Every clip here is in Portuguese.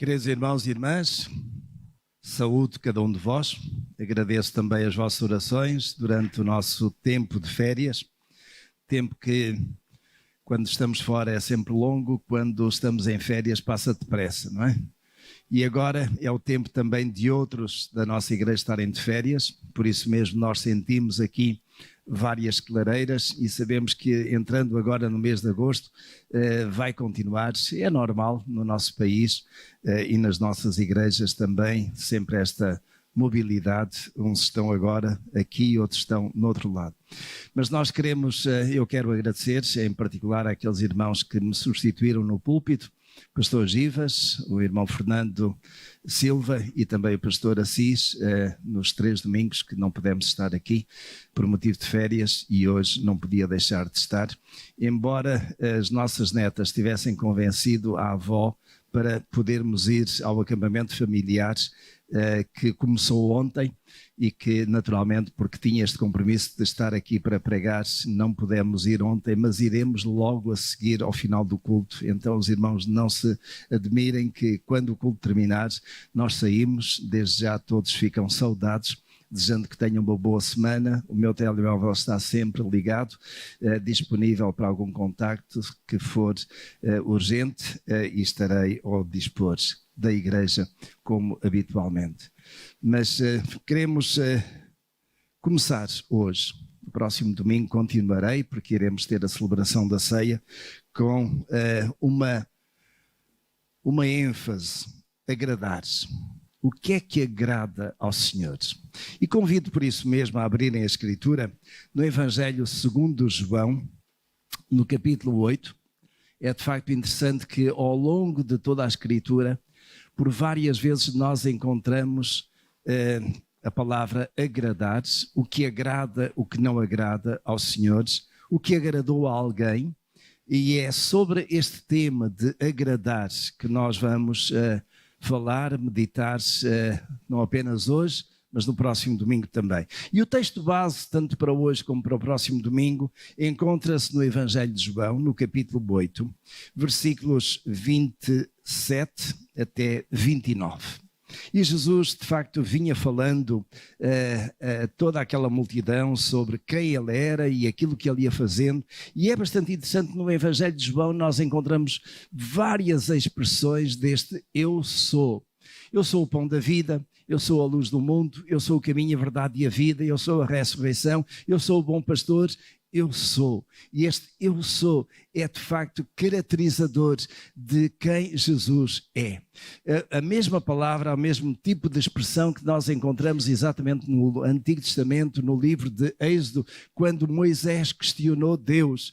Queridos irmãos e irmãs, saúdo cada um de vós, agradeço também as vossas orações durante o nosso tempo de férias, tempo que quando estamos fora é sempre longo, quando estamos em férias passa depressa, não é? E agora é o tempo também de outros da nossa igreja estarem de férias, por isso mesmo nós sentimos aqui várias clareiras e sabemos que entrando agora no mês de agosto vai continuar, é normal no nosso país e nas nossas igrejas também, sempre esta mobilidade, uns estão agora aqui e outros estão no outro lado. Mas nós queremos, eu quero agradecer em particular àqueles irmãos que me substituíram no púlpito, pastor Givas, o irmão Fernando Silva e também o pastor Assis, nos 3 domingos que não pudemos estar aqui por motivo de férias e hoje não podia deixar de estar, embora as nossas netas tivessem convencido a avó para podermos ir ao acampamento familiar que começou ontem e que naturalmente porque tinha este compromisso de estar aqui para pregar, não pudemos ir ontem, mas iremos logo a seguir ao final do culto. Então os irmãos não se admirem que quando o culto terminar nós saímos, desde já todos ficam saudados, desejando que tenham uma boa semana. O meu telemóvel está sempre ligado, disponível para algum contacto que for urgente e estarei ao dispor da igreja como habitualmente. Mas queremos começar hoje. No próximo domingo continuarei, porque iremos ter a celebração da ceia com uma ênfase, agradar-se. O que é que agrada ao Senhor? E convido por isso mesmo a abrirem a Escritura no Evangelho segundo João, no capítulo 8. É de facto interessante que ao longo de toda a Escritura, por várias vezes nós encontramos a palavra agradar, o que agrada, o que não agrada aos senhores, o que agradou a alguém, e é sobre este tema de agradar que nós vamos falar, meditar, não apenas hoje, mas no próximo domingo também. E o texto base, tanto para hoje como para o próximo domingo, encontra-se no Evangelho de João, no capítulo 8, versículos 27 até 29. E Jesus, de facto, vinha falando a toda aquela multidão sobre quem ele era e aquilo que ele ia fazendo. E é bastante interessante, no Evangelho de João nós encontramos várias expressões deste eu sou. Eu sou o pão da vida, eu sou a luz do mundo, eu sou o caminho, a verdade e a vida, eu sou a ressurreição, eu sou o bom pastor, eu sou. E este eu sou é de facto caracterizador de quem Jesus é. A mesma palavra, o mesmo tipo de expressão que nós encontramos exatamente no Antigo Testamento, no livro de Êxodo, quando Moisés questionou Deus.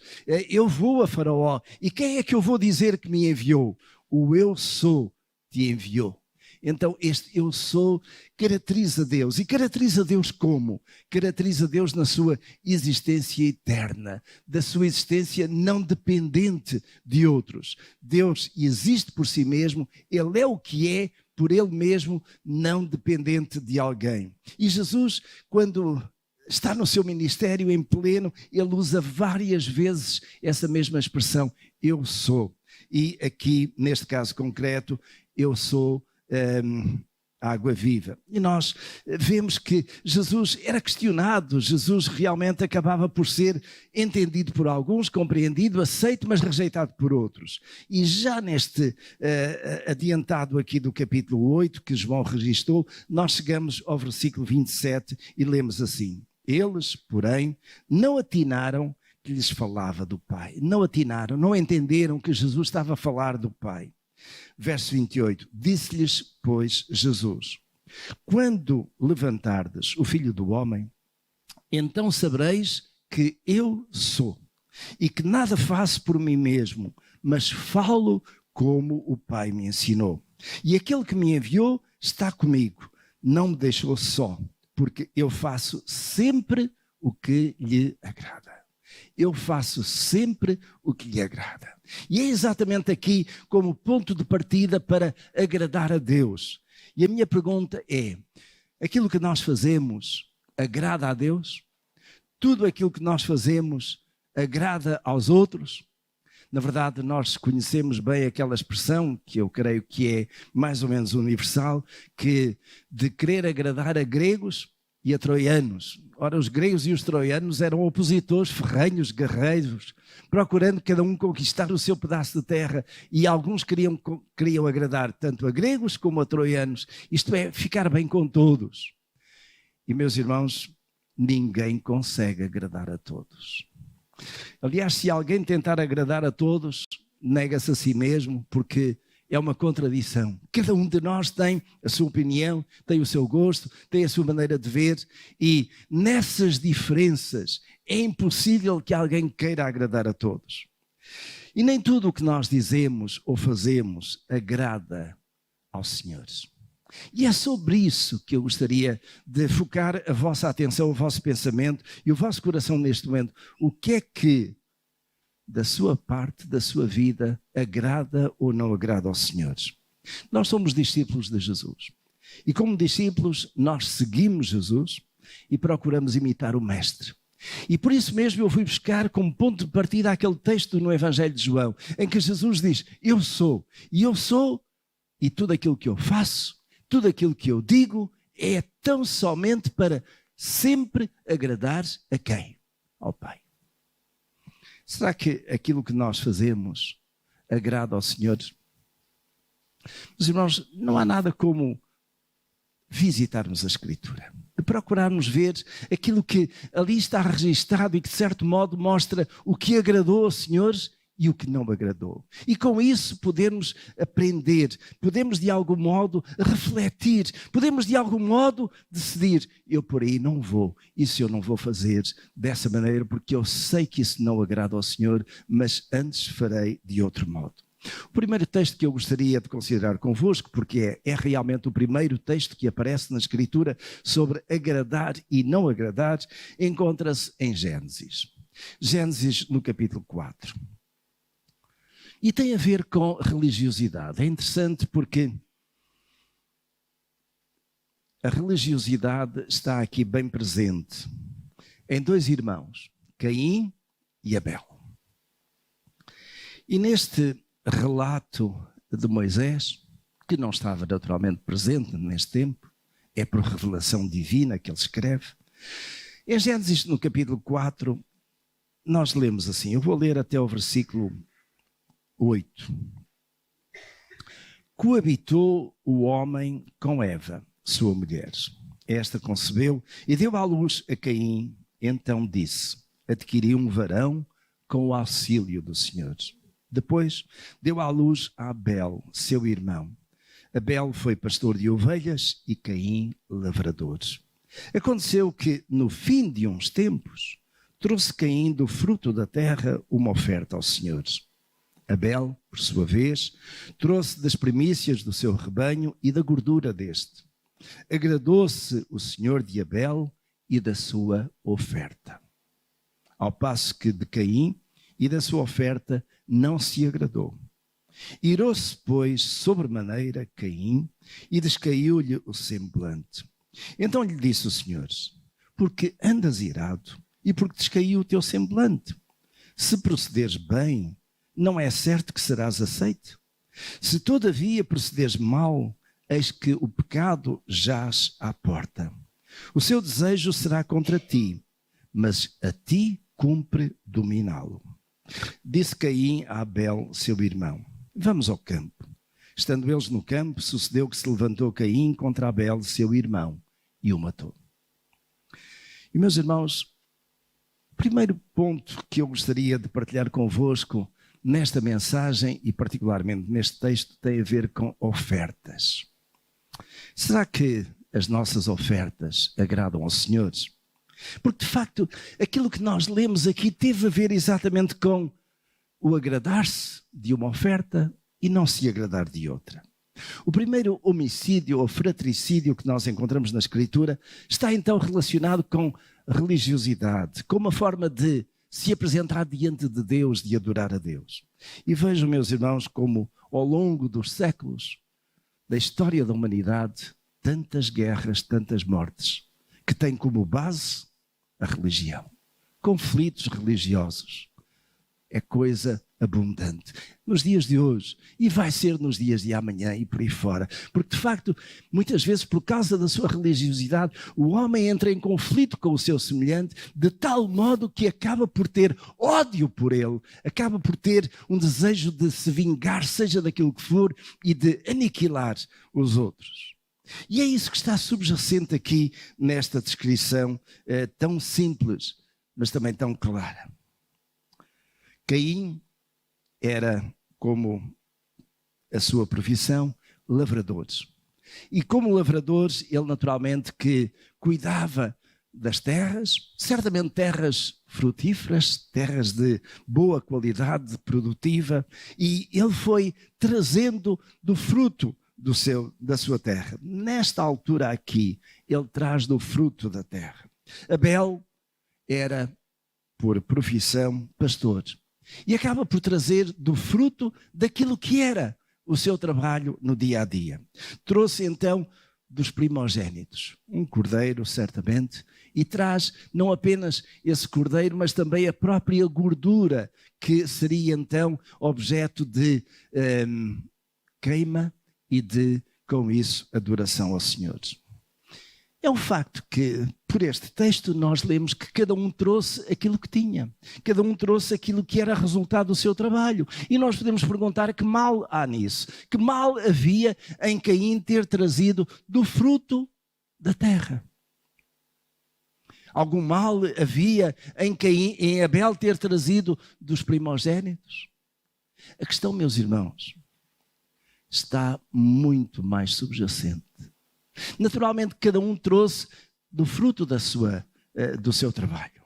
Eu vou a Faraó e quem é que eu vou dizer que me enviou? O eu sou te enviou. Então este eu sou caracteriza Deus. E caracteriza Deus como? Caracteriza Deus na sua existência eterna, da sua existência não dependente de outros. Deus existe por si mesmo, Ele é o que é por Ele mesmo, não dependente de alguém. E Jesus, quando está no seu ministério em pleno, Ele usa várias vezes essa mesma expressão, eu sou. E aqui, neste caso concreto, eu sou água viva. E nós vemos que Jesus era questionado, Jesus realmente acabava por ser entendido por alguns, compreendido, aceito, mas rejeitado por outros. E já neste adiantado aqui do capítulo 8, que João registrou, nós chegamos ao versículo 27 e lemos assim: eles, porém, não atinaram que lhes falava do Pai. Não atinaram, não entenderam que Jesus estava a falar do Pai. Verso 28, disse-lhes, pois, Jesus: quando levantardes o Filho do Homem, então sabereis que eu sou, e que nada faço por mim mesmo, mas falo como o Pai me ensinou. E aquele que me enviou está comigo, não me deixou só, porque eu faço sempre o que lhe agrada. Eu faço sempre o que lhe agrada. E é exatamente aqui como ponto de partida para agradar a Deus. E a minha pergunta é, aquilo que nós fazemos agrada a Deus? Tudo aquilo que nós fazemos agrada aos outros? Na verdade, nós conhecemos bem aquela expressão, que eu creio que é mais ou menos universal, que de querer agradar a gregos e a troianos. Ora, os gregos e os troianos eram opositores ferrenhos, guerreiros, procurando cada um conquistar o seu pedaço de terra, e alguns queriam agradar tanto a gregos como a troianos, isto é, ficar bem com todos. E, meus irmãos, ninguém consegue agradar a todos. Aliás, se alguém tentar agradar a todos, nega-se a si mesmo, porque é uma contradição. Cada um de nós tem a sua opinião, tem o seu gosto, tem a sua maneira de ver, e nessas diferenças é impossível que alguém queira agradar a todos. E nem tudo o que nós dizemos ou fazemos agrada aos senhores. E é sobre isso que eu gostaria de focar a vossa atenção, o vosso pensamento e o vosso coração neste momento. O que é que da sua parte, da sua vida, agrada ou não agrada aos senhores? Nós somos discípulos de Jesus. E como discípulos, nós seguimos Jesus e procuramos imitar o Mestre. E por isso mesmo eu fui buscar como ponto de partida aquele texto no Evangelho de João, em que Jesus diz, eu sou, e tudo aquilo que eu faço, tudo aquilo que eu digo, é tão somente para sempre agradar a quem? Ao Pai. Será que aquilo que nós fazemos agrada ao Senhor? Meus irmãos, não há nada como visitarmos a Escritura, de procurarmos ver aquilo que ali está registado e que de certo modo mostra o que agradou ao Senhor e o que não agradou. E com isso podemos aprender, podemos de algum modo refletir, podemos de algum modo decidir, eu por aí não vou, isso eu não vou fazer dessa maneira porque eu sei que isso não agrada ao Senhor, mas antes farei de outro modo. O primeiro texto que eu gostaria de considerar convosco, porque é realmente o primeiro texto que aparece na Escritura sobre agradar e não agradar, encontra-se em Gênesis. Gênesis no capítulo 4. E tem a ver com religiosidade. É interessante porque a religiosidade está aqui bem presente em dois irmãos, Caim e Abel. E neste relato de Moisés, que não estava naturalmente presente neste tempo, é por revelação divina que ele escreve, em Gênesis no capítulo 4, nós lemos assim, eu vou ler até o versículo 8. Coabitou o homem com Eva, sua mulher. Esta concebeu e deu à luz a Caim. Então disse, adquiri um varão com o auxílio do Senhor. Depois deu à luz a Abel, seu irmão. Abel foi pastor de ovelhas e Caim lavrador. Aconteceu que, no fim de uns tempos, trouxe Caim do fruto da terra uma oferta ao Senhor. Abel, por sua vez, trouxe das primícias do seu rebanho e da gordura deste. Agradou-se o Senhor de Abel e da sua oferta. Ao passo que de Caim e da sua oferta não se agradou. Irou-se, pois, sobremaneira Caim e descaiu-lhe o semblante. Então lhe disse o Senhor, porque andas irado e porque descaiu o teu semblante? Se procederes bem, não é certo que serás aceito? Se todavia procederes mal, eis que o pecado jaz à porta. O seu desejo será contra ti, mas a ti cumpre dominá-lo. Disse Caim a Abel, seu irmão, vamos ao campo. Estando eles no campo, sucedeu que se levantou Caim contra Abel, seu irmão, e o matou. E meus irmãos, o primeiro ponto que eu gostaria de partilhar convosco nesta mensagem e particularmente neste texto tem a ver com ofertas. Será que as nossas ofertas agradam aos senhores? Porque de facto aquilo que nós lemos aqui teve a ver exatamente com o agradar-se de uma oferta e não se agradar de outra. O primeiro homicídio ou fratricídio que nós encontramos na Escritura está então relacionado com religiosidade, com uma forma de se apresentar diante de Deus, de adorar a Deus. E vejam, meus irmãos, como ao longo dos séculos da história da humanidade, tantas guerras, tantas mortes, que têm como base a religião. Conflitos religiosos é coisa abundante. Nos dias de hoje, e vai ser nos dias de amanhã e por aí fora. Porque, de facto, muitas vezes, por causa da sua religiosidade, o homem entra em conflito com o seu semelhante, de tal modo que acaba por ter ódio por ele, acaba por ter um desejo de se vingar, seja daquilo que for, e de aniquilar os outros. E é isso que está subjacente aqui nesta descrição tão simples, mas também tão clara. Caim era, como a sua profissão, lavradores. E como lavradores, ele naturalmente que cuidava das terras, certamente terras frutíferas, terras de boa qualidade, produtiva, e ele foi trazendo do fruto da sua terra. Nesta altura aqui, ele traz do fruto da terra. Abel era, por profissão, pastor. E acaba por trazer do fruto daquilo que era o seu trabalho no dia a dia. Trouxe então dos primogênitos um cordeiro, certamente, e traz não apenas esse cordeiro, mas também a própria gordura, que seria então objeto de queima e de, com isso, adoração ao Senhor. É um facto que, por este texto, nós lemos que cada um trouxe aquilo que tinha. Cada um trouxe aquilo que era resultado do seu trabalho. E nós podemos perguntar que mal há nisso. Que mal havia em Caim ter trazido do fruto da terra? Algum mal havia em Abel ter trazido dos primogênitos? A questão, meus irmãos, está muito mais subjacente. Naturalmente, cada um trouxe do fruto do seu trabalho.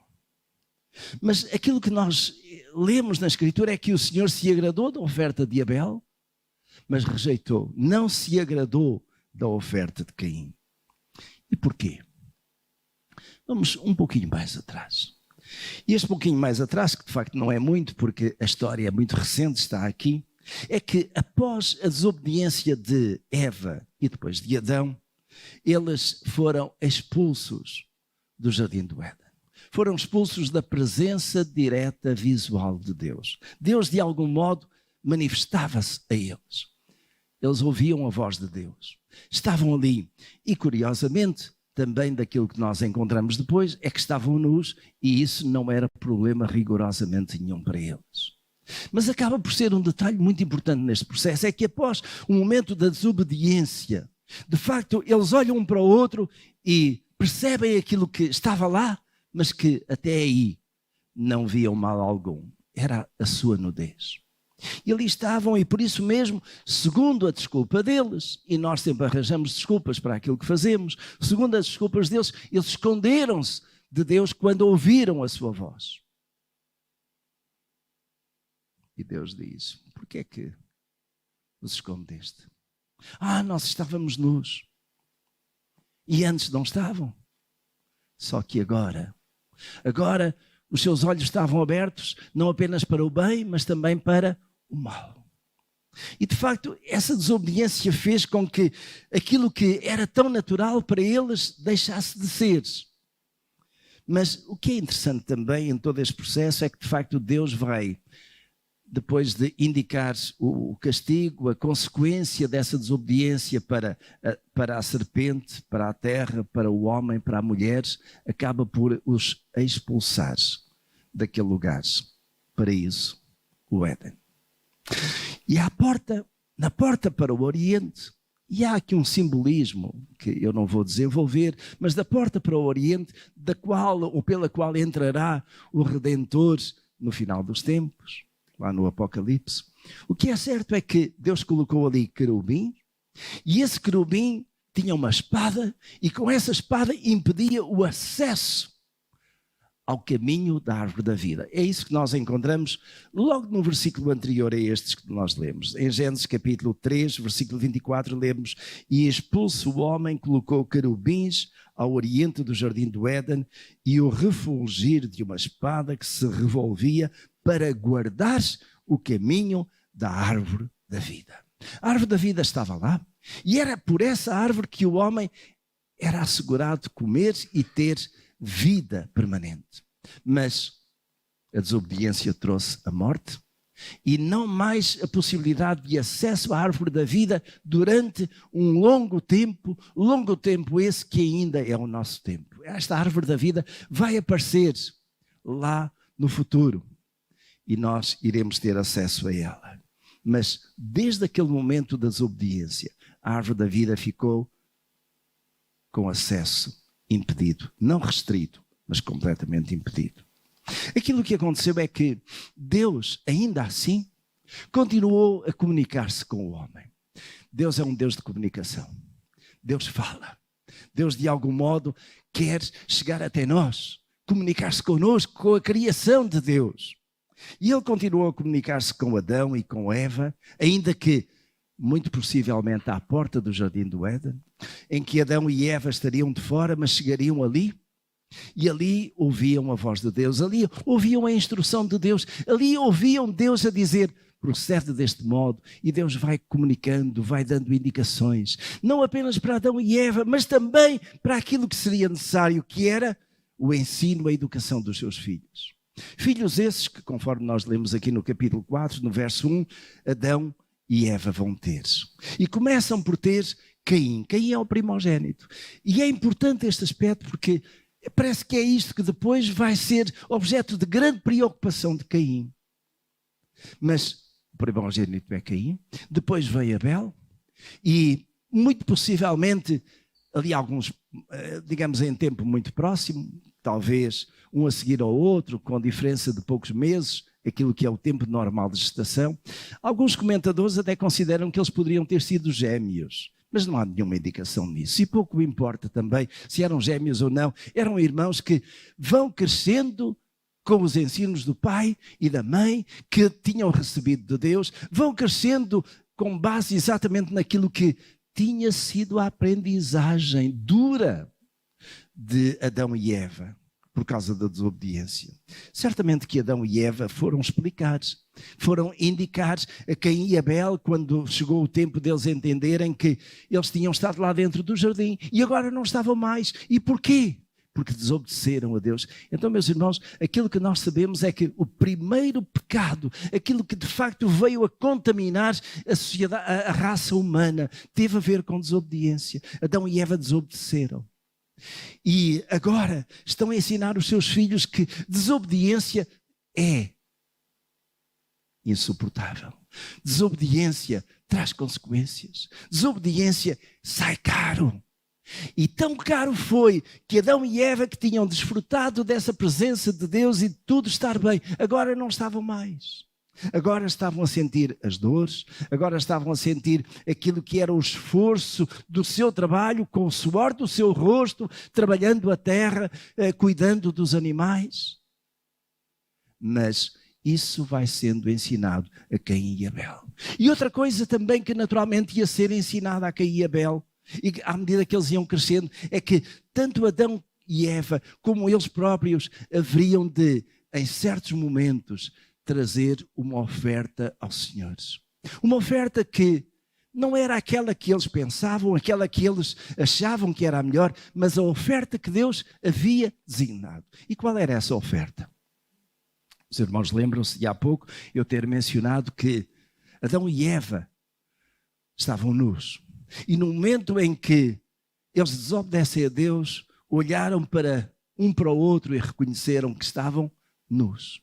Mas aquilo que nós lemos na Escritura é que o Senhor se agradou da oferta de Abel, mas rejeitou, não se agradou da oferta de Caim. E porquê? Vamos um pouquinho mais atrás. E este pouquinho mais atrás, que de facto não é muito, porque a história é muito recente, está aqui, é que após a desobediência de Eva e depois de Adão, eles foram expulsos do Jardim do Éden. Foram expulsos da presença direta visual de Deus. Deus, de algum modo, manifestava-se a eles. Eles ouviam a voz de Deus. Estavam ali. E, curiosamente, também daquilo que nós encontramos depois, é que estavam nus e isso não era problema rigorosamente nenhum para eles. Mas acaba por ser um detalhe muito importante neste processo, é que após o momento da desobediência, de facto, eles olham um para o outro e percebem aquilo que estava lá, mas que até aí não viam mal algum. Era a sua nudez. E ali estavam, e por isso mesmo, segundo a desculpa deles, e nós sempre arranjamos desculpas para aquilo que fazemos, segundo as desculpas deles, eles esconderam-se de Deus quando ouviram a sua voz. E Deus diz: por que é que os escondeste? Nós estávamos nus. E antes não estavam. Só que agora os seus olhos estavam abertos, não apenas para o bem, mas também para o mal. E de facto, essa desobediência fez com que aquilo que era tão natural para eles deixasse de ser. Mas o que é interessante também em todo este processo é que de facto Deus vai, depois de indicar o castigo, a consequência dessa desobediência para a serpente, para a terra, para o homem, para a mulher, acaba por os expulsar daquele lugar, paraíso, o Éden. E na porta para o Oriente, e há aqui um simbolismo que eu não vou desenvolver, mas da porta para o Oriente, da qual ou pela qual entrará o Redentor no final dos tempos, lá no Apocalipse. O que é certo é que Deus colocou ali querubim, e esse querubim tinha uma espada, e com essa espada impedia o acesso ao caminho da árvore da vida. É isso que nós encontramos logo no versículo anterior a estes que nós lemos. Em Gênesis capítulo 3, versículo 24, lemos: e expulso o homem, colocou querubins ao oriente do jardim do Éden, e o refulgir de uma espada que se revolvia para guardar o caminho da árvore da vida. A árvore da vida estava lá, e era por essa árvore que o homem era assegurado de comer e ter vida permanente. Mas a desobediência trouxe a morte, e não mais a possibilidade de acesso à árvore da vida durante um longo tempo esse que ainda é o nosso tempo. Esta árvore da vida vai aparecer lá no futuro e nós iremos ter acesso a ela. Mas desde aquele momento da desobediência, a árvore da vida ficou com acesso impedido, não restrito, mas completamente impedido. Aquilo que aconteceu é que Deus, ainda assim, continuou a comunicar-se com o homem. Deus é um Deus de comunicação. Deus fala. Deus, de algum modo, quer chegar até nós, comunicar-se connosco, com a criação de Deus. E ele continuou a comunicar-se com Adão e com Eva, ainda que, muito possivelmente, à porta do jardim do Éden, em que Adão e Eva estariam de fora, mas chegariam ali, e ali ouviam a voz de Deus, ali ouviam a instrução de Deus, ali ouviam Deus a dizer: procede deste modo, e Deus vai comunicando, vai dando indicações, não apenas para Adão e Eva, mas também para aquilo que seria necessário, que era o ensino, a educação dos seus filhos. Filhos esses que, conforme nós lemos aqui no capítulo 4, no verso 1, Adão e Eva vão ter. E começam por ter Caim. Caim é o primogênito. E é importante este aspecto porque parece que é isto que depois vai ser objeto de grande preocupação de Caim. Mas o primogênito é Caim, depois veio Abel e muito possivelmente ali alguns, digamos em tempo muito próximo, talvez um a seguir ao outro, com diferença de poucos meses, aquilo que é o tempo normal de gestação. Alguns comentadores até consideram que eles poderiam ter sido gêmeos, mas não há nenhuma indicação nisso. E pouco importa também se eram gêmeos ou não. Eram irmãos que vão crescendo com os ensinos do pai e da mãe que tinham recebido de Deus, vão crescendo com base exatamente naquilo que tinha sido a aprendizagem dura de Adão e Eva, por causa da desobediência. Certamente que Adão e Eva foram explicados, foram indicados a Caim e Abel quando chegou o tempo deles entenderem que eles tinham estado lá dentro do jardim e agora não estavam mais. E porquê? Porque desobedeceram a Deus. Então, meus irmãos, aquilo que nós sabemos é que o primeiro pecado, aquilo que de facto veio a contaminar a sociedade, a raça humana, teve a ver com desobediência. Adão e Eva desobedeceram. E agora estão a ensinar os seus filhos que desobediência é insuportável. Desobediência traz consequências. Desobediência sai caro. E tão caro foi que Adão e Eva, que tinham desfrutado dessa presença de Deus e de tudo estar bem, agora não estavam mais. Agora estavam a sentir as dores, agora estavam a sentir aquilo que era o esforço do seu trabalho, com o suor do seu rosto, trabalhando a terra, cuidando dos animais. Mas isso vai sendo ensinado a Caim e Abel. E outra coisa também que naturalmente ia ser ensinada a Caim e Abel, e à medida que eles iam crescendo, é que tanto Adão e Eva, como eles próprios, haveriam de, em certos momentos, trazer uma oferta aos senhores. Uma oferta que não era aquela que eles pensavam, aquela que eles achavam que era a melhor, mas a oferta que Deus havia designado. E qual era essa oferta? Os irmãos lembram-se de há pouco eu ter mencionado que Adão e Eva estavam nus. E no momento em que eles desobedecem a Deus, olharam para um para o outro e reconheceram que estavam nus.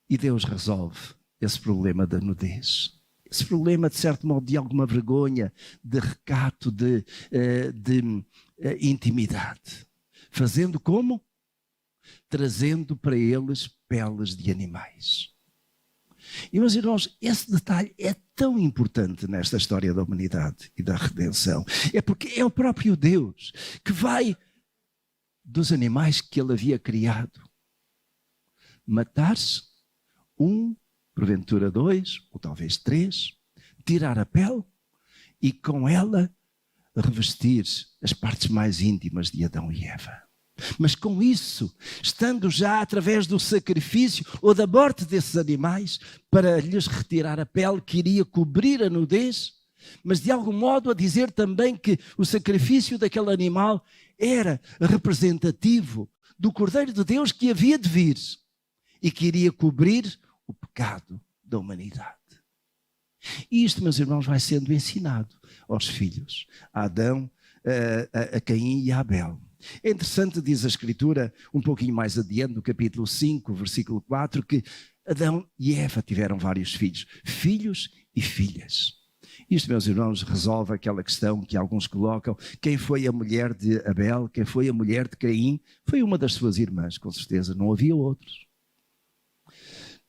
E Deus resolve esse problema da nudez. Esse problema, de certo modo, de alguma vergonha, de recato, de intimidade. Fazendo como? Trazendo para eles peles de animais. E, meus irmãos, esse detalhe é tão importante nesta história da humanidade e da redenção. É porque é o próprio Deus que vai, dos animais que ele havia criado, matar-se, um, porventura dois, ou talvez três, tirar a pele e com ela revestir as partes mais íntimas de Adão e Eva. Mas com isso, estando já através do sacrifício ou da morte desses animais, para lhes retirar a pele que iria cobrir a nudez, mas de algum modo a dizer também que o sacrifício daquele animal era representativo do Cordeiro de Deus que havia de vir e que iria cobrir o pecado da humanidade. E isto, meus irmãos, vai sendo ensinado aos filhos, a Adão, a Caim e a Abel. É interessante, diz a Escritura, um pouquinho mais adiante, no capítulo 5, versículo 4, que Adão e Eva tiveram vários filhos, filhos e filhas. Isto, meus irmãos, resolve aquela questão que alguns colocam: quem foi a mulher de Abel, quem foi a mulher de Caim? Foi uma das suas irmãs, com certeza, não havia outros.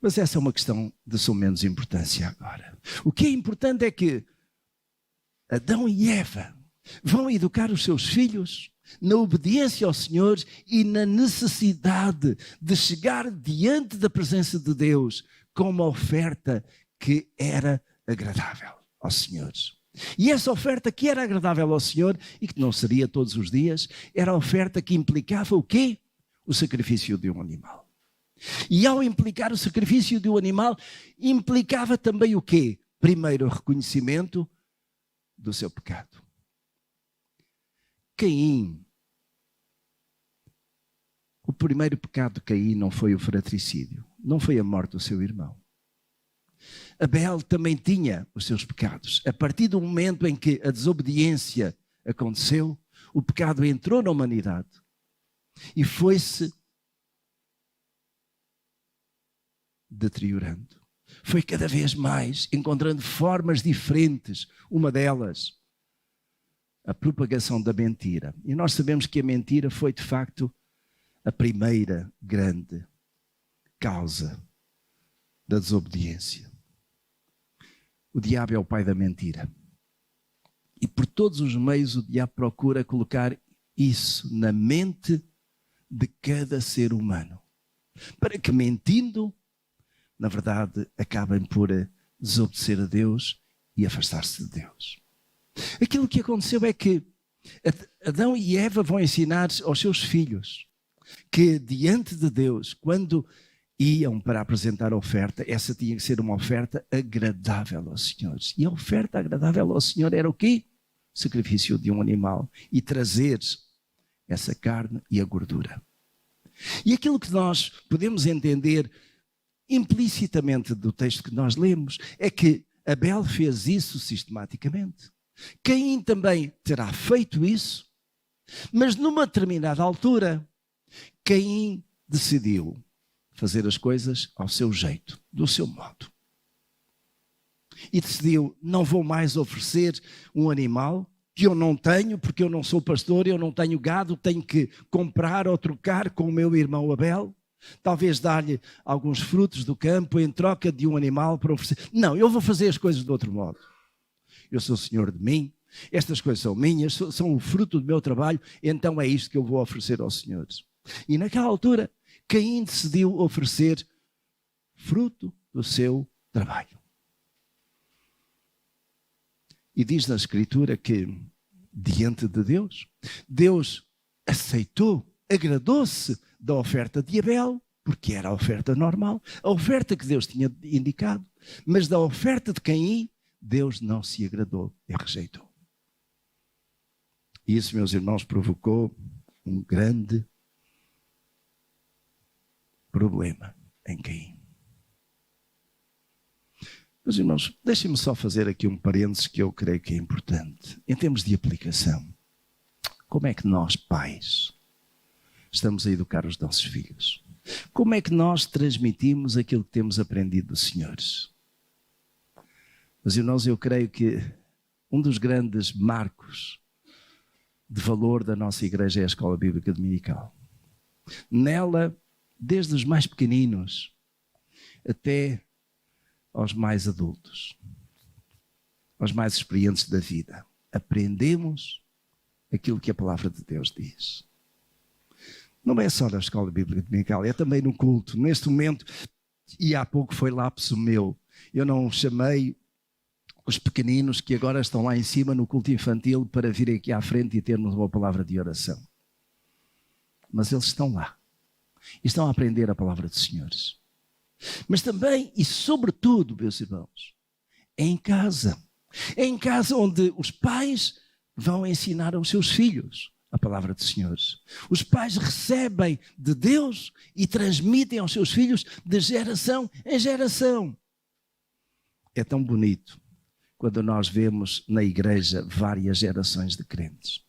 Mas essa é uma questão de suma menos importância agora. O que é importante é que Adão e Eva vão educar os seus filhos na obediência ao Senhor e na necessidade de chegar diante da presença de Deus com uma oferta que era agradável ao Senhor. E essa oferta que era agradável ao Senhor e que não seria todos os dias, era a oferta que implicava o quê? O sacrifício de um animal. E ao implicar o sacrifício de um animal, implicava também o quê? Primeiro, o reconhecimento do seu pecado. Caim, o primeiro pecado de Caim não foi o fratricídio, não foi a morte do seu irmão. Abel também tinha os seus pecados. A partir do momento em que a desobediência aconteceu, o pecado entrou na humanidade e foi-se deteriorando. Foi cada vez mais encontrando formas diferentes. Uma delas, a propagação da mentira. E nós sabemos que a mentira foi, de facto, a primeira grande causa da desobediência. O diabo é o pai da mentira. E por todos os meios o diabo procura colocar isso na mente de cada ser humano, para que, mentindo, na verdade, acabem por desobedecer a Deus e afastar-se de Deus. Aquilo que aconteceu é que Adão e Eva vão ensinar aos seus filhos que diante de Deus, quando iam para apresentar a oferta, essa tinha que ser uma oferta agradável ao Senhor. E a oferta agradável ao Senhor era o quê? O sacrifício de um animal e trazer essa carne e a gordura. E aquilo que nós podemos entender implicitamente do texto que nós lemos é que Abel fez isso sistematicamente. Caim também terá feito isso, mas numa determinada altura, Caim decidiu fazer as coisas ao seu jeito, do seu modo. E decidiu: não vou mais oferecer um animal que eu não tenho, porque eu não sou pastor, eu não tenho gado, tenho que comprar ou trocar com o meu irmão Abel. Talvez dar-lhe alguns frutos do campo em troca de um animal para oferecer. Não, eu vou fazer as coisas de outro modo. Eu sou senhor de mim, estas coisas são minhas, são o fruto do meu trabalho, então é isto que eu vou oferecer aos senhores. E naquela altura, Caim decidiu oferecer fruto do seu trabalho. E diz na Escritura que, diante de Deus, Deus aceitou, agradou-se da oferta de Abel, porque era a oferta normal, a oferta que Deus tinha indicado, mas da oferta de Caim, Deus não se agradou e rejeitou. E isso, meus irmãos, provocou um grande problema em Caim. Meus irmãos, deixem-me só fazer aqui um parênteses que eu creio que é importante. Em termos de aplicação, como é que nós, pais, estamos a educar os nossos filhos? Como é que nós transmitimos aquilo que temos aprendido dos senhores? Mas, irmãos, eu creio que um dos grandes marcos de valor da nossa igreja é a Escola Bíblica Dominical. Nela, desde os mais pequeninos até aos mais adultos, aos mais experientes da vida, aprendemos aquilo que a palavra de Deus diz. Não é só na Escola Bíblica Dominical, é também no culto. Neste momento, e há pouco foi lapso meu, eu não chamei os pequeninos que agora estão lá em cima no culto infantil para virem aqui à frente e termos uma palavra de oração. Mas eles estão lá e estão a aprender a palavra dos senhores. Mas também e sobretudo, meus irmãos, é em casa. É em casa onde os pais vão ensinar aos seus filhos a palavra dos senhores. Os pais recebem de Deus e transmitem aos seus filhos de geração em geração. É tão bonito quando nós vemos na igreja várias gerações de crentes.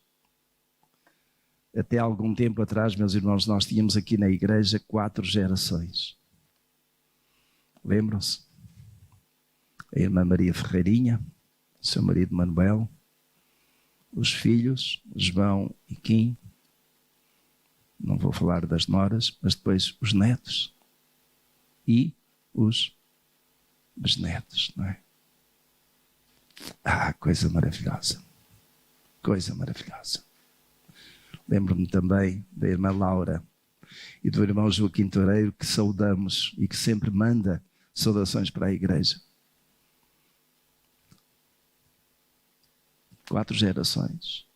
Até algum tempo atrás, meus irmãos, nós tínhamos aqui na igreja 4 gerações. Lembram-se? A irmã Maria Ferreirinha, o seu marido Manuel, os filhos, João e Kim, não vou falar das noras, mas depois os netos e os bisnetos, não é? Coisa maravilhosa. Coisa maravilhosa. Lembro-me também da irmã Laura e do irmão Joaquim Toureiro, que saudamos e que sempre manda saudações para a igreja. 4 gerações.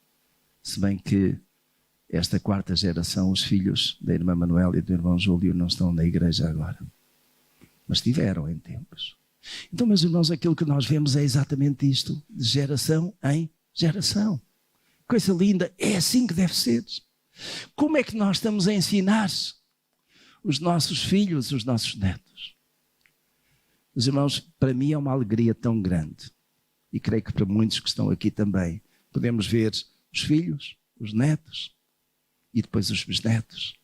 Se bem que esta 4ª geração, os filhos da irmã Manuela e do irmão Júlio não estão na igreja agora. Mas estiveram em tempos. Então, meus irmãos, aquilo que nós vemos é exatamente isto, de geração em geração. Coisa linda, é assim que deve ser. Como é que nós estamos a ensinar os nossos filhos, os nossos netos? Meus irmãos, para mim é uma alegria tão grande, e creio que para muitos que estão aqui também, podemos ver os filhos, os netos e depois os bisnetos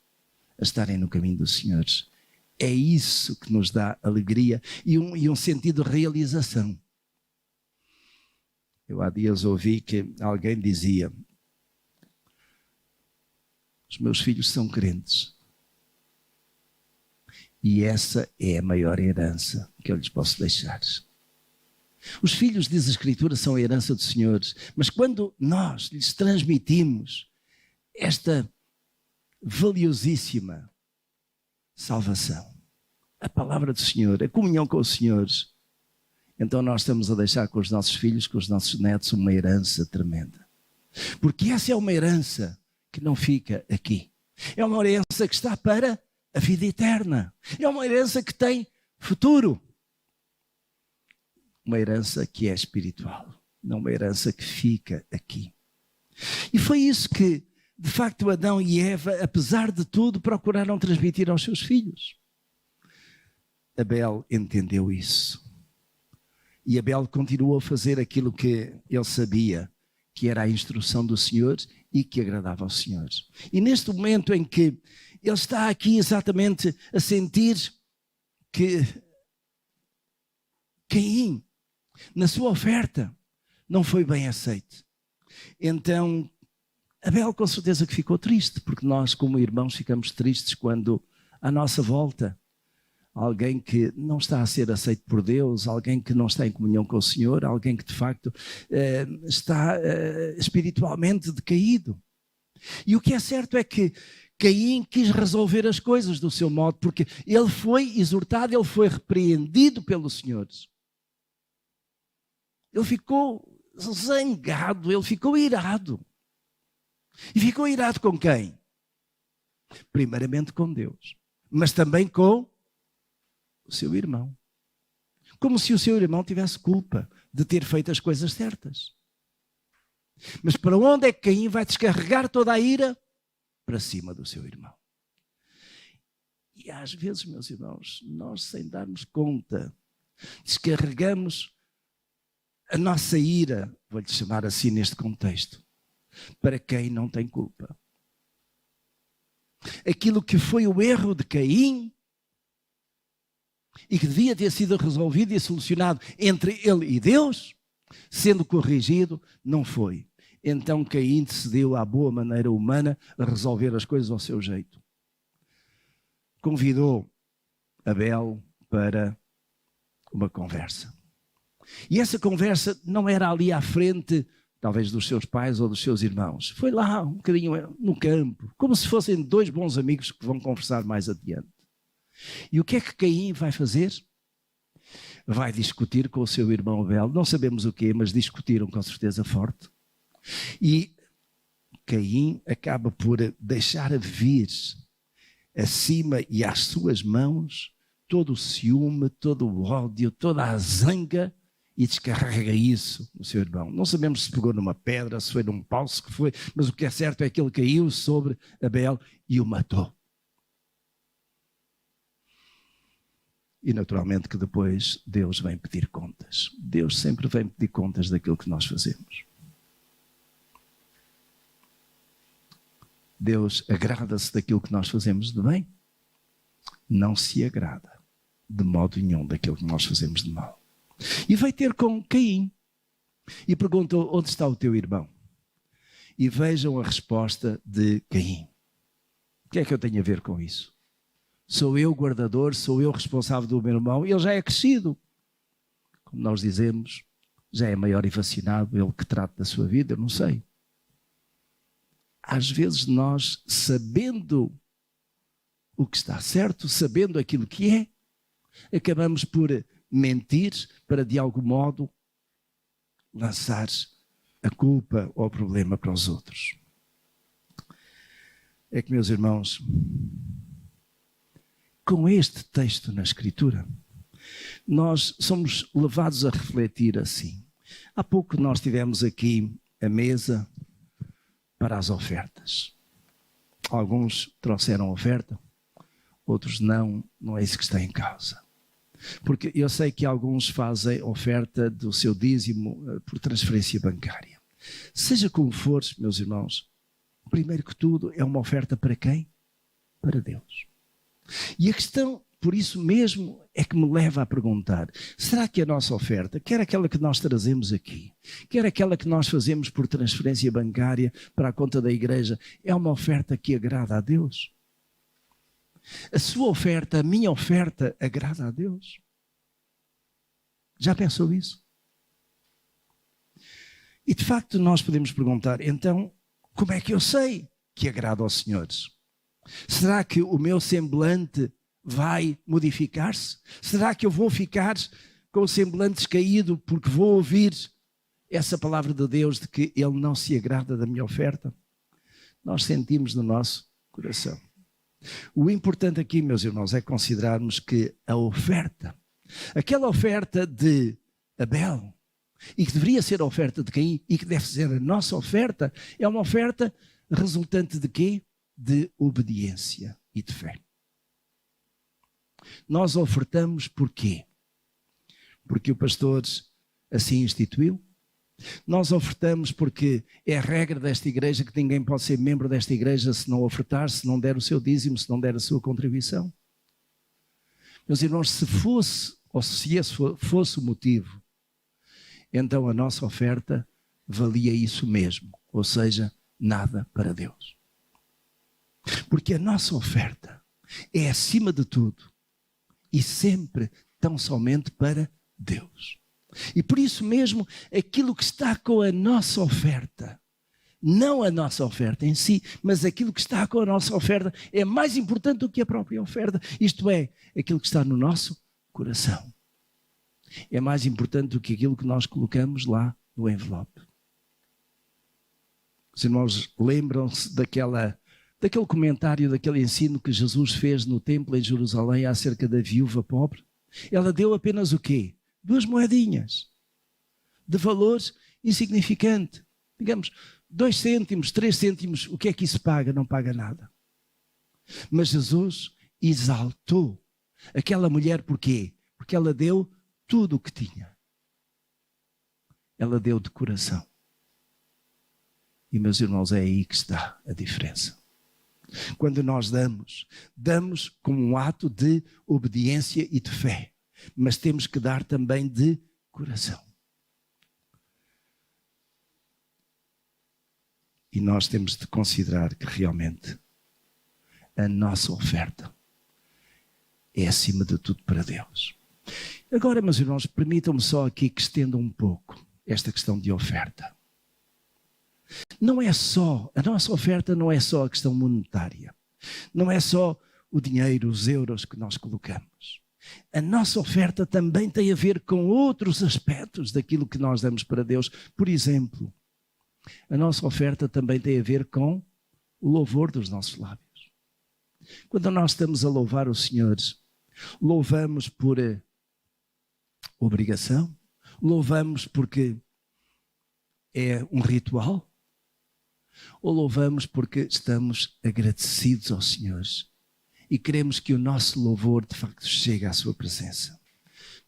a estarem no caminho do Senhor. É isso que nos dá alegria e um sentido de realização. Eu há dias ouvi que alguém dizia: os meus filhos são crentes. E essa é a maior herança que eu lhes posso deixar. Os filhos, diz a Escritura, são a herança do Senhor. Mas quando nós lhes transmitimos esta valiosíssima salvação, a palavra do Senhor, a comunhão com o Senhor, então nós estamos a deixar com os nossos filhos, com os nossos netos, uma herança tremenda. Porque essa é uma herança que não fica aqui. É uma herança que está para a vida eterna. É uma herança que tem futuro. Uma herança que é espiritual, não uma herança que fica aqui. E foi isso que, de facto, Adão e Eva, apesar de tudo, procuraram transmitir aos seus filhos. Abel entendeu isso. E Abel continuou a fazer aquilo que ele sabia, que era a instrução do Senhor e que agradava ao Senhor. E neste momento em que ele está aqui exatamente a sentir que Caim, na sua oferta, não foi bem aceito. Então, Abel com certeza que ficou triste, porque nós como irmãos ficamos tristes quando à nossa volta alguém que não está a ser aceito por Deus, alguém que não está em comunhão com o Senhor, alguém que de facto está espiritualmente decaído. E o que é certo é que Caim quis resolver as coisas do seu modo, porque ele foi exortado, ele foi repreendido pelo Senhor. Ele ficou zangado, ele ficou irado. E ficou irado com quem? Primeiramente com Deus, mas também com o seu irmão. Como se o seu irmão tivesse culpa de ter feito as coisas certas. Mas para onde é que Caim vai descarregar toda a ira? Para cima do seu irmão. E às vezes, meus irmãos, nós sem darmos conta, descarregamos a nossa ira, vou-lhe chamar assim neste contexto, para quem não tem culpa. Aquilo que foi o erro de Caim e que devia ter sido resolvido e solucionado entre ele e Deus, sendo corrigido, não foi. Então Caim decidiu à boa maneira humana a resolver as coisas ao seu jeito. Convidou Abel para uma conversa. E essa conversa não era ali à frente, talvez dos seus pais ou dos seus irmãos. Foi lá, um bocadinho no campo, como se fossem 2 bons amigos que vão conversar mais adiante. E o que é que Caim vai fazer? Vai discutir com o seu irmão Abel. Não sabemos o quê, mas discutiram com certeza forte. E Caim acaba por deixar vir acima e às suas mãos todo o ciúme, todo o ódio, toda a zanga e descarrega isso no seu irmão. Não sabemos se pegou numa pedra, se foi num pau, se foi, mas o que é certo é que ele caiu sobre Abel e o matou. E naturalmente que depois Deus vem pedir contas. contas. Deus sempre vem pedir contas daquilo que nós fazemos. Deus agrada-se daquilo que nós fazemos de bem, não se agrada de modo nenhum daquilo que nós fazemos de mal. E vai ter com Caim e perguntou: onde está o teu irmão? E vejam a resposta de Caim. O que é que eu tenho a ver com isso? Sou eu guardador, sou eu responsável do meu irmão, ele já é crescido. Como nós dizemos, já é maior e vacinado, ele que trata da sua vida, eu não sei. Às vezes nós, sabendo o que está certo, sabendo aquilo que é, acabamos por mentir para de algum modo lançar a culpa ou o problema para os outros. É que, meus irmãos, com este texto na Escritura, nós somos levados a refletir assim. Há pouco nós tivemos aqui a mesa para as ofertas. Alguns trouxeram oferta, outros não é isso que está em causa. Porque eu sei que alguns fazem oferta do seu dízimo por transferência bancária. Seja como for, meus irmãos, primeiro que tudo é uma oferta para quem? Para Deus. E a questão, por isso mesmo, é que me leva a perguntar: será que a nossa oferta, quer aquela que nós trazemos aqui, quer aquela que nós fazemos por transferência bancária para a conta da igreja, é uma oferta que agrada a Deus? A sua oferta, a minha oferta, agrada a Deus? Já pensou isso? E de facto nós podemos perguntar: então, como é que eu sei que agrada aos senhores? Será que o meu semblante vai modificar-se? Será que eu vou ficar com o semblante descaído porque vou ouvir essa palavra de Deus de que Ele não se agrada da minha oferta? Nós sentimos no nosso coração. O importante aqui, meus irmãos, é considerarmos que a oferta, aquela oferta de Abel, e que deveria ser a oferta de Caim, e que deve ser a nossa oferta, é uma oferta resultante de quê? De obediência e de fé. Nós ofertamos por quê? Porque o pastor assim instituiu. Nós ofertamos porque é a regra desta igreja que ninguém pode ser membro desta igreja se não ofertar, se não der o seu dízimo, se não der a sua contribuição. Meus irmãos, se fosse, ou se esse fosse o motivo, então a nossa oferta valia isso mesmo, ou seja, nada para Deus. Porque a nossa oferta é acima de tudo e sempre tão somente para Deus. E por isso mesmo, aquilo que está com a nossa oferta, não a nossa oferta em si, mas aquilo que está com a nossa oferta é mais importante do que a própria oferta. Isto é, aquilo que está no nosso coração. É mais importante do que aquilo que nós colocamos lá no envelope. Os irmãos lembram-se daquele comentário, daquele ensino que Jesus fez no templo em Jerusalém acerca da viúva pobre? Ela deu apenas o quê? 2 moedinhas de valor insignificante. Digamos, 2 cêntimos, 3 cêntimos, o que é que isso paga? Não paga nada. Mas Jesus exaltou aquela mulher por quê? Porque ela deu tudo o que tinha. Ela deu de coração. E, meus irmãos, é aí que está a diferença. Quando nós damos como um ato de obediência e de fé. Mas temos que dar também de coração. E nós temos de considerar que realmente a nossa oferta é acima de tudo para Deus. Agora, meus irmãos, permitam-me só aqui que estenda um pouco esta questão de oferta. Não é só, a nossa oferta não é só a questão monetária. Não é só o dinheiro, os euros que nós colocamos. A nossa oferta também tem a ver com outros aspectos daquilo que nós damos para Deus. Por exemplo, a nossa oferta também tem a ver com o louvor dos nossos lábios. Quando nós estamos a louvar o Senhor, louvamos por obrigação, louvamos porque é um ritual, ou louvamos porque estamos agradecidos ao Senhor e queremos que o nosso louvor de facto chegue à sua presença.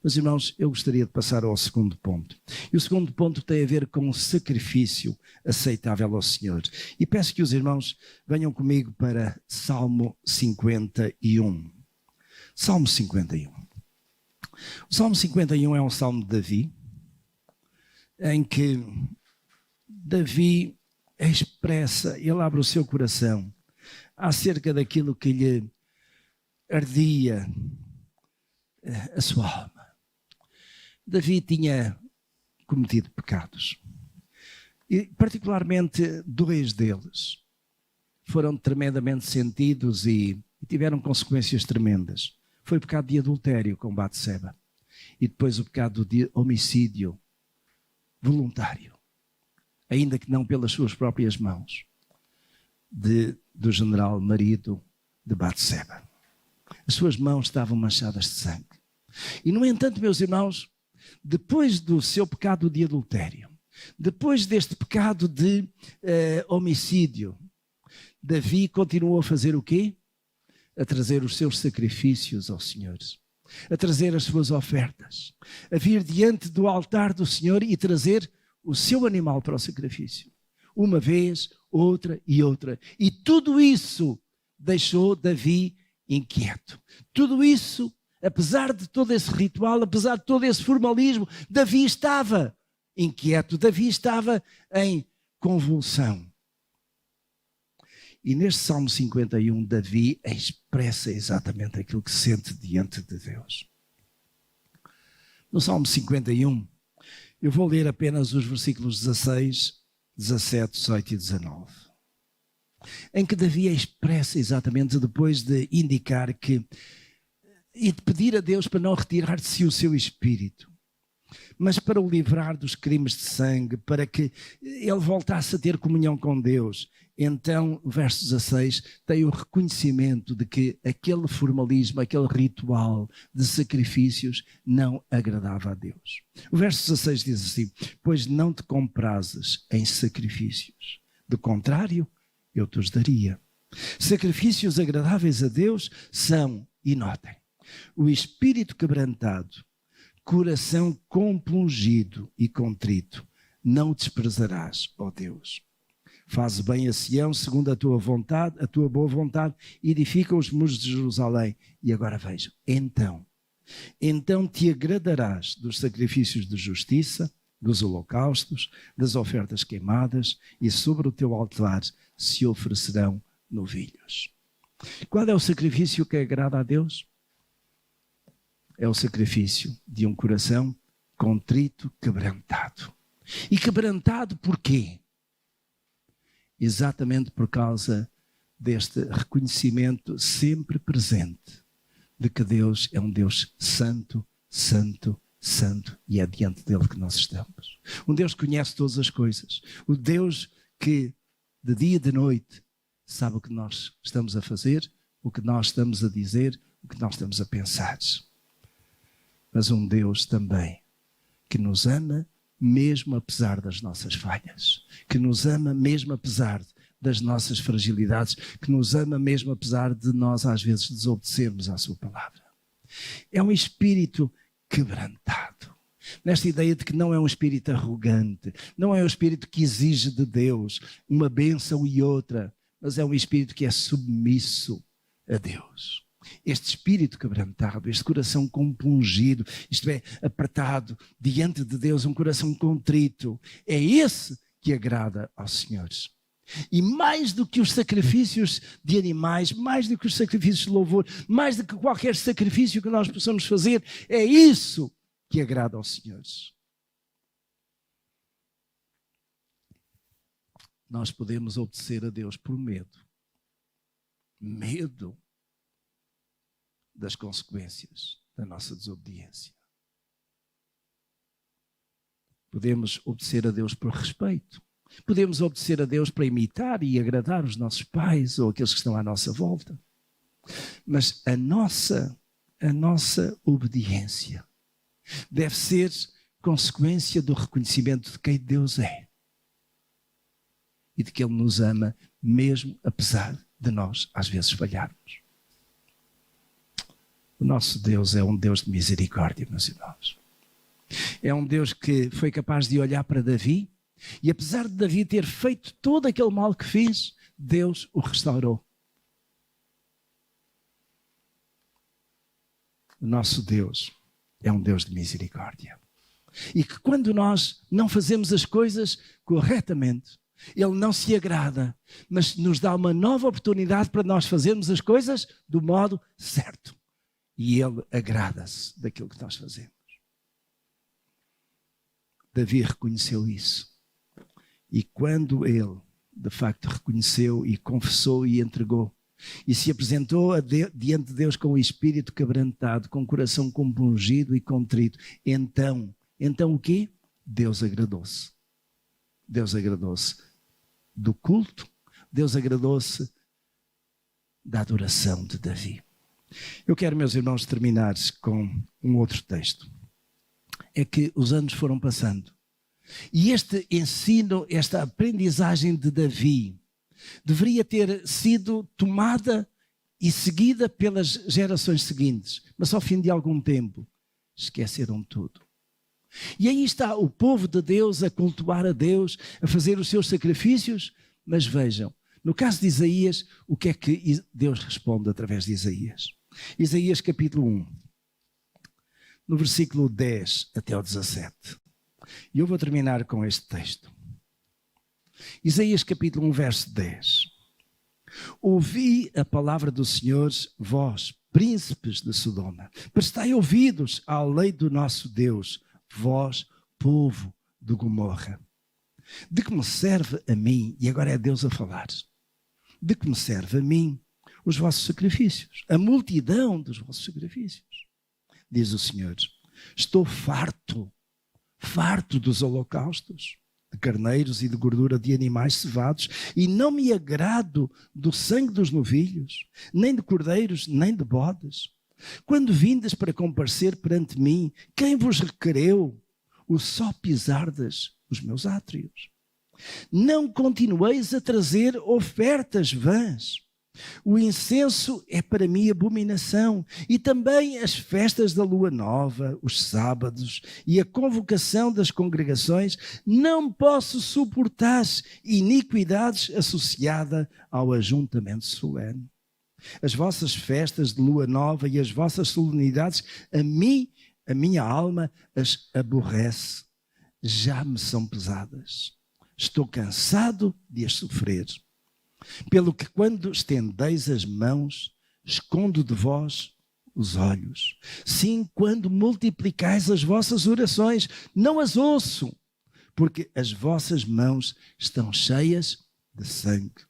Mas, irmãos, eu gostaria de passar ao segundo ponto. E o segundo ponto tem a ver com o sacrifício aceitável ao Senhor. E peço que os irmãos venham comigo para Salmo 51. Salmo 51. O Salmo 51 é um salmo de Davi, em que Davi expressa, ele abre o seu coração acerca daquilo que lhe ardia a sua alma. Davi tinha cometido pecados, e particularmente dois deles foram tremendamente sentidos e tiveram consequências tremendas. Foi o pecado de adultério com Batseba e depois o pecado de homicídio voluntário, ainda que não pelas suas próprias mãos, do general marido de Batseba. As suas mãos estavam manchadas de sangue. E, no entanto, meus irmãos, depois do seu pecado de adultério, depois deste pecado de homicídio, Davi continuou a fazer o quê? A trazer os seus sacrifícios ao Senhor, a trazer as suas ofertas, a vir diante do altar do Senhor e trazer o seu animal para o sacrifício. Uma vez, outra e outra. E tudo isso deixou Davi inquieto. Tudo isso, apesar de todo esse ritual, apesar de todo esse formalismo, Davi estava inquieto, Davi estava em convulsão. E neste Salmo 51, Davi expressa exatamente aquilo que sente diante de Deus. No Salmo 51, eu vou ler apenas os versículos 16, 17, 18 e 19. Em que Davi expressa exatamente, depois de indicar que, e de pedir a Deus para não retirar de si o seu espírito, mas para o livrar dos crimes de sangue, para que ele voltasse a ter comunhão com Deus. Então, verso 16, tem o reconhecimento de que aquele formalismo, aquele ritual de sacrifícios não agradava a Deus. O verso 16 diz assim: pois não te comprases em sacrifícios, do contrário, eu te os daria. Sacrifícios agradáveis a Deus são, e notem, o espírito quebrantado, coração compungido e contrito, não o desprezarás, ó Deus. Faz bem a Sião segundo a tua vontade, a tua boa vontade, edifica os muros de Jerusalém. E agora vejam, então te agradarás dos sacrifícios de justiça, dos holocaustos, das ofertas queimadas, e sobre o teu altar se oferecerão novilhos. Qual é o sacrifício que agrada a Deus? É o sacrifício de um coração contrito, quebrantado. E quebrantado por quê? Exatamente por causa deste reconhecimento sempre presente de que Deus é um Deus santo, santo, santo, e é diante dele que nós estamos. Um Deus que conhece todas as coisas. O Deus que de dia e de noite sabe o que nós estamos a fazer, o que nós estamos a dizer, o que nós estamos a pensar. Mas um Deus também que nos ama mesmo apesar das nossas falhas, que nos ama mesmo apesar das nossas fragilidades, que nos ama mesmo apesar de nós às vezes desobedecermos à sua palavra. É um espírito quebrantado, nesta ideia de que não é um espírito arrogante, não é um espírito que exige de Deus uma bênção e outra, mas é um espírito que é submisso a Deus. Este espírito quebrantado, este coração compungido, isto é, apertado diante de Deus, um coração contrito, é esse que agrada aos senhores. E mais do que os sacrifícios de animais, mais do que os sacrifícios de louvor, mais do que qualquer sacrifício que nós possamos fazer, é isso que agrada aos senhores. Nós podemos obedecer a Deus por medo. Medo das consequências da nossa desobediência. Podemos obedecer a Deus por respeito. Podemos obedecer a Deus para imitar e agradar os nossos pais ou aqueles que estão à nossa volta. Mas a nossa obediência deve ser consequência do reconhecimento de quem Deus é e de que Ele nos ama mesmo apesar de nós às vezes falharmos. O nosso Deus é um Deus de misericórdia, meus irmãos. É um Deus que foi capaz de olhar para Davi e, apesar de Davi ter feito todo aquele mal que fez, Deus o restaurou. O nosso Deus é um Deus de misericórdia. E que quando nós não fazemos as coisas corretamente, Ele não se agrada, mas nos dá uma nova oportunidade para nós fazermos as coisas do modo certo. E Ele agrada-se daquilo que nós fazemos. Davi reconheceu isso. E quando ele, de facto, reconheceu e confessou e entregou, e se apresentou diante de Deus com o espírito quebrantado, com o coração compungido e contrito, então o quê? Deus agradou-se. Deus agradou-se do culto, Deus agradou-se da adoração de Davi. Eu quero, meus irmãos, terminar com um outro texto. É que os anos foram passando. E este ensino, esta aprendizagem de Davi, deveria ter sido tomada e seguida pelas gerações seguintes. Mas ao fim de algum tempo, esqueceram tudo. E aí está o povo de Deus a cultuar a Deus, a fazer os seus sacrifícios. Mas vejam, no caso de Isaías, o que é que Deus responde através de Isaías? Isaías capítulo 1, no versículo 10 até ao 17. E eu vou terminar com este texto. Isaías capítulo 1, verso 10. Ouvi a palavra do Senhor, vós, príncipes de Sodoma. Prestai ouvidos à lei do nosso Deus, vós, povo de Gomorra. De que me serve a mim, e agora é Deus a falar, de que me serve a mim os vossos sacrifícios, a multidão dos vossos sacrifícios? Diz o Senhor, estou farto dos holocaustos, de carneiros e de gordura de animais cevados, e não me agrado do sangue dos novilhos, nem de cordeiros, nem de bodes. Quando vindes para comparecer perante mim, quem vos requereu o só pisardes os meus átrios? Não continueis a trazer ofertas vãs. O incenso é para mim abominação, e também as festas da lua nova, os sábados e a convocação das congregações. Não posso suportar iniquidades associadas ao ajuntamento solene. As vossas festas de lua nova e as vossas solenidades, a minha alma as aborrece. Já me são pesadas. Estou cansado de as sofrer. Pelo que quando estendeis as mãos, escondo de vós os olhos. Sim, quando multiplicais as vossas orações, não as ouço, porque as vossas mãos estão cheias de sangue.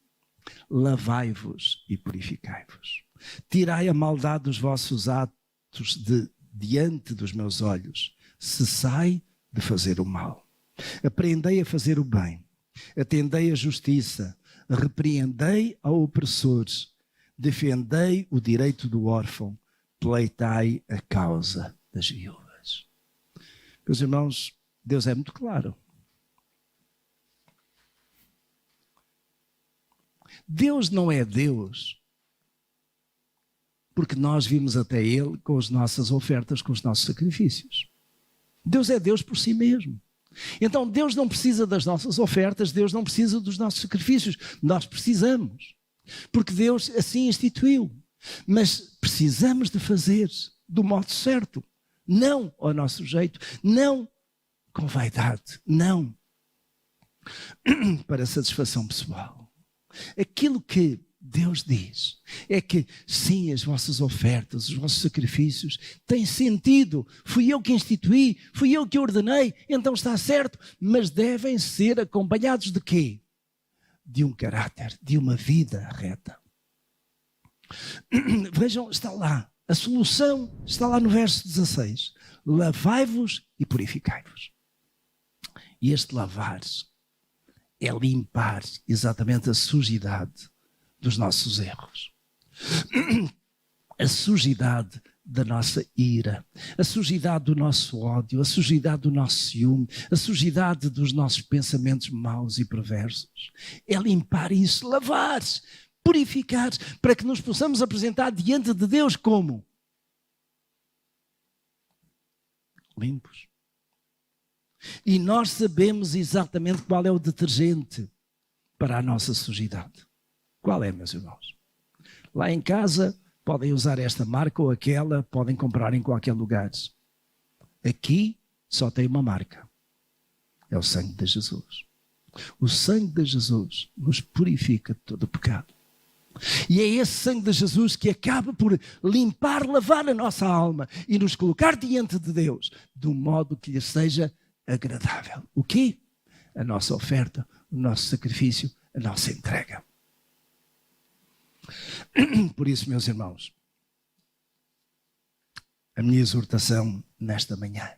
Lavai-vos e purificai-vos. Tirai a maldade dos vossos atos diante dos meus olhos. Cessai de fazer o mal. Aprendei a fazer o bem. Atendei a justiça. Repreendei ao opressor, defendei o direito do órfão, pleitai a causa das viúvas. Meus irmãos, Deus é muito claro. Deus não é Deus porque nós vimos até Ele com as nossas ofertas, com os nossos sacrifícios. Deus é Deus por si mesmo. Então Deus não precisa das nossas ofertas, Deus não precisa dos nossos sacrifícios. Nós precisamos, porque Deus assim instituiu. Mas precisamos de fazer do modo certo, não ao nosso jeito, não com vaidade, não para satisfação pessoal. Aquilo que Deus diz é que sim, as vossas ofertas, os vossos sacrifícios têm sentido. Fui eu que instituí, fui eu que ordenei, então está certo, mas devem ser acompanhados de quê? De um caráter, de uma vida reta. Vejam, está lá, a solução está lá no verso 16. Lavai-vos e purificai-vos. E este lavar é limpar exatamente a sujidade dos nossos erros, a sujidade da nossa ira, a sujidade do nosso ódio, a sujidade do nosso ciúme, a sujidade dos nossos pensamentos maus e perversos. É limpar isso, lavar, purificar, para que nos possamos apresentar diante de Deus como? limpos. E nós sabemos exatamente qual é o detergente para a nossa sujidade. Qual é, meus irmãos? Lá em casa podem usar esta marca ou aquela, podem comprar em qualquer lugar. Aqui só tem uma marca. É o sangue de Jesus. O sangue de Jesus nos purifica de todo o pecado. E é esse sangue de Jesus que acaba por limpar, lavar a nossa alma e nos colocar diante de Deus de um modo que lhe seja agradável. O quê? A nossa oferta, o nosso sacrifício, a nossa entrega. Por isso, meus irmãos, a minha exortação nesta manhã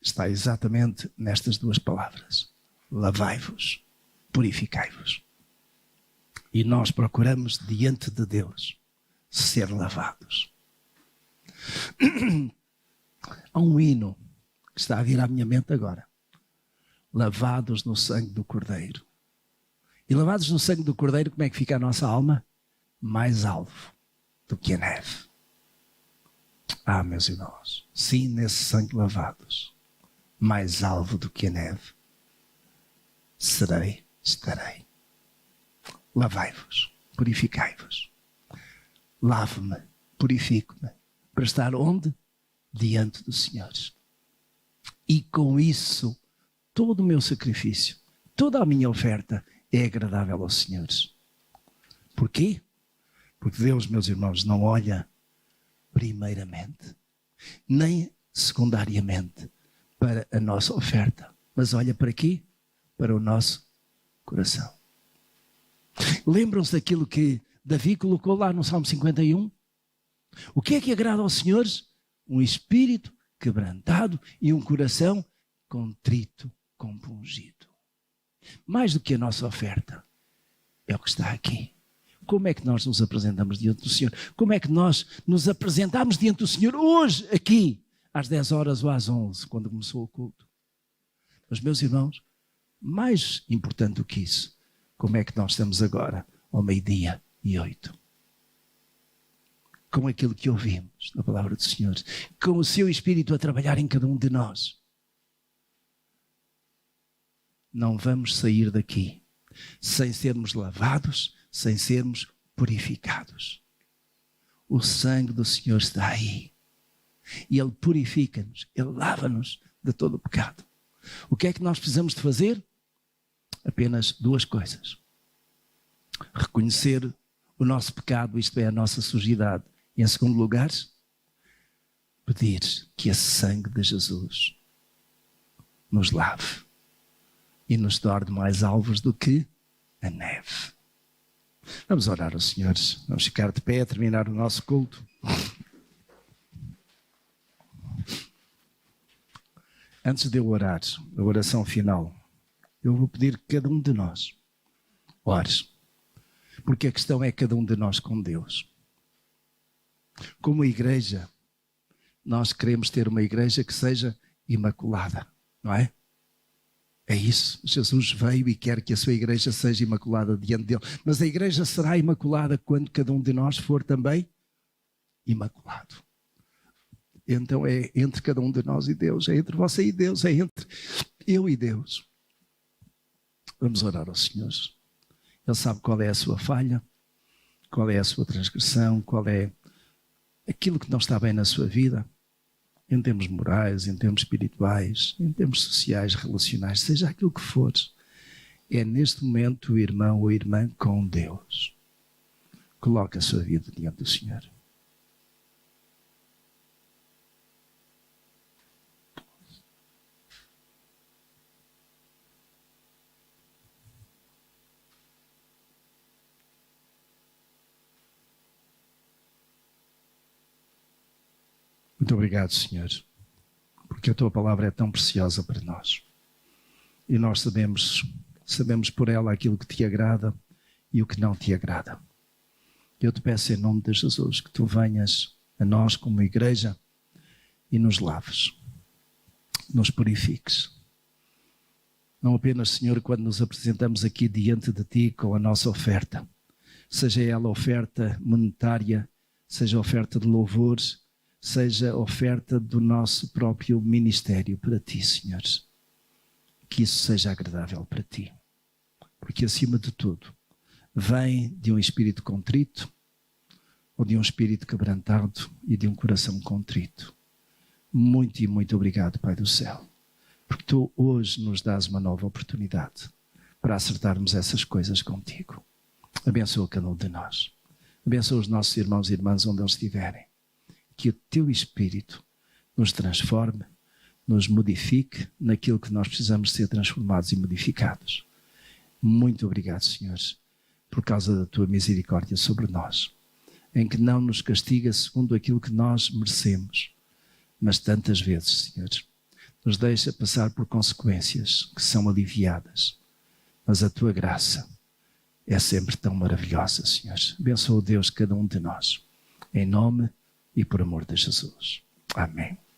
está exatamente nestas duas palavras. Lavai-vos, purificai-vos. E nós procuramos diante de Deus ser lavados. Há um hino que está a vir à minha mente agora. Lavados no sangue do Cordeiro. E lavados no sangue do Cordeiro, como é que fica a nossa alma? Mais alvo do que a neve. Ah, meus irmãos, sim, nesse sangue lavados, mais alvo do que a neve, estarei. Lavai-vos, purificai-vos. Lave-me, purifico-me, para estar onde? Diante do Senhor. E com isso, todo o meu sacrifício, toda a minha oferta é agradável aos senhores. Porquê? Porque Deus, meus irmãos, não olha primeiramente, nem secundariamente para a nossa oferta, mas olha para quê? Para o nosso coração. Lembram-se daquilo que Davi colocou lá no Salmo 51? O que é que agrada aos senhores? Um espírito quebrantado e um coração contrito, compungido. Mais do que a nossa oferta, é o que está aqui. Como é que nós nos apresentamos diante do Senhor? Como é que nós nos apresentamos diante do Senhor hoje, aqui, às 10 horas ou às 11, quando começou o culto? Mas, meus irmãos, mais importante do que isso, como é que nós estamos agora, ao 12:08? Com aquilo que ouvimos na palavra do Senhor, com o seu Espírito a trabalhar em cada um de nós. Não vamos sair daqui sem sermos lavados, sem sermos purificados. O sangue do Senhor está aí. E Ele purifica-nos, Ele lava-nos de todo o pecado. O que é que nós precisamos de fazer? Apenas duas coisas. Reconhecer o nosso pecado, isto é, a nossa sujidade. E em segundo lugar, pedir que esse sangue de Jesus nos lave e nos torne mais alvos do que a neve. Vamos orar aos senhores. Vamos ficar de pé a terminar o nosso culto. Antes de eu orar, a oração final, eu vou pedir que cada um de nós ore. Porque a questão é cada um de nós com Deus. Como igreja, nós queremos ter uma igreja que seja imaculada, não é? É isso. Jesus veio e quer que a sua igreja seja imaculada diante dele. Mas a igreja será imaculada quando cada um de nós for também imaculado. Então é entre cada um de nós e Deus, é entre você e Deus, é entre eu e Deus. Vamos orar ao Senhor. Ele sabe qual é a sua falha, qual é a sua transgressão, qual é aquilo que não está bem na sua vida. Em termos morais, em termos espirituais, em termos sociais, relacionais, seja aquilo que for, é neste momento o irmão ou a irmã com Deus. Coloque a sua vida diante do Senhor. Muito obrigado, Senhor, porque a Tua palavra é tão preciosa para nós. E nós sabemos por ela aquilo que Te agrada e o que não Te agrada. Eu Te peço em nome de Jesus que Tu venhas a nós como igreja e nos laves, nos purifiques. Não apenas, Senhor, quando nos apresentamos aqui diante de Ti com a nossa oferta, seja ela oferta monetária, seja oferta de louvores, seja oferta do nosso próprio ministério para ti, Senhor. Que isso seja agradável para ti. Porque, acima de tudo, vem de um espírito contrito, ou de um espírito quebrantado e de um coração contrito. Muito e muito obrigado, Pai do céu, porque tu hoje nos dás uma nova oportunidade para acertarmos essas coisas contigo. Abençoa cada um de nós. Abençoa os nossos irmãos e irmãs onde eles estiverem. Que o teu Espírito nos transforme, nos modifique naquilo que nós precisamos ser transformados e modificados. Muito obrigado, Senhor, por causa da tua misericórdia sobre nós, em que não nos castiga segundo aquilo que nós merecemos, mas tantas vezes, Senhor, nos deixa passar por consequências que são aliviadas. Mas a tua graça é sempre tão maravilhosa, Senhor. Abençoa, Deus, cada um de nós, em nome e por amor de Jesus. Amém.